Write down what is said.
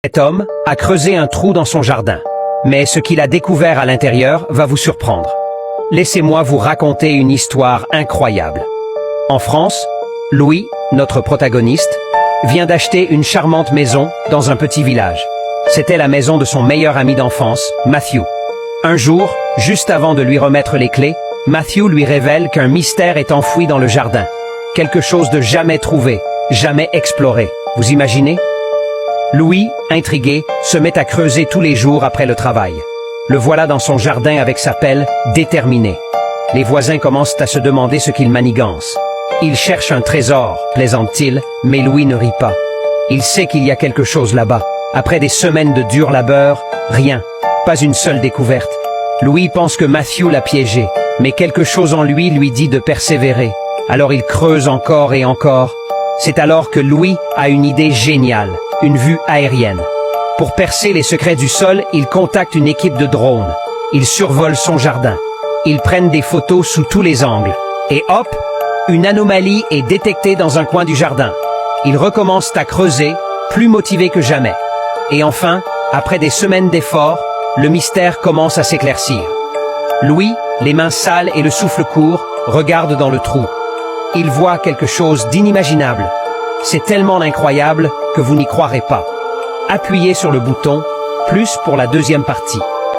Cet homme a creusé un trou dans son jardin. Mais ce qu'il a découvert à l'intérieur va vous surprendre. Laissez-moi vous raconter une histoire incroyable. En France, Louis, notre protagoniste, vient d'acheter une charmante maison dans un petit village. C'était la maison de son meilleur ami d'enfance, Matthew. Un jour, juste avant de lui remettre les clés, Matthew lui révèle qu'un mystère est enfoui dans le jardin. Quelque chose de jamais trouvé, jamais exploré. Vous imaginez? Louis, intrigué, se met à creuser tous les jours après le travail. Le voilà dans son jardin avec sa pelle, déterminé. Les voisins commencent à se demander ce qu'il manigance. Il cherche un trésor, plaisante-t-il, mais Louis ne rit pas. Il sait qu'il y a quelque chose là-bas. Après des semaines de dur labeur, rien, pas une seule découverte. Louis pense que Matthew l'a piégé, mais quelque chose en lui dit de persévérer. Alors il creuse encore et encore. C'est alors que Louis a une idée géniale, une vue aérienne. Pour percer les secrets du sol, il contacte une équipe de drones. Ils survolent son jardin. Ils prennent des photos sous tous les angles. Et hop, une anomalie est détectée dans un coin du jardin. Ils recommencent à creuser, plus motivés que jamais. Et enfin, après des semaines d'efforts, le mystère commence à s'éclaircir. Louis, les mains sales et le souffle court, regarde dans le trou. Il voit quelque chose d'inimaginable. C'est tellement incroyable que vous n'y croirez pas. Appuyez sur le bouton, plus pour la deuxième partie.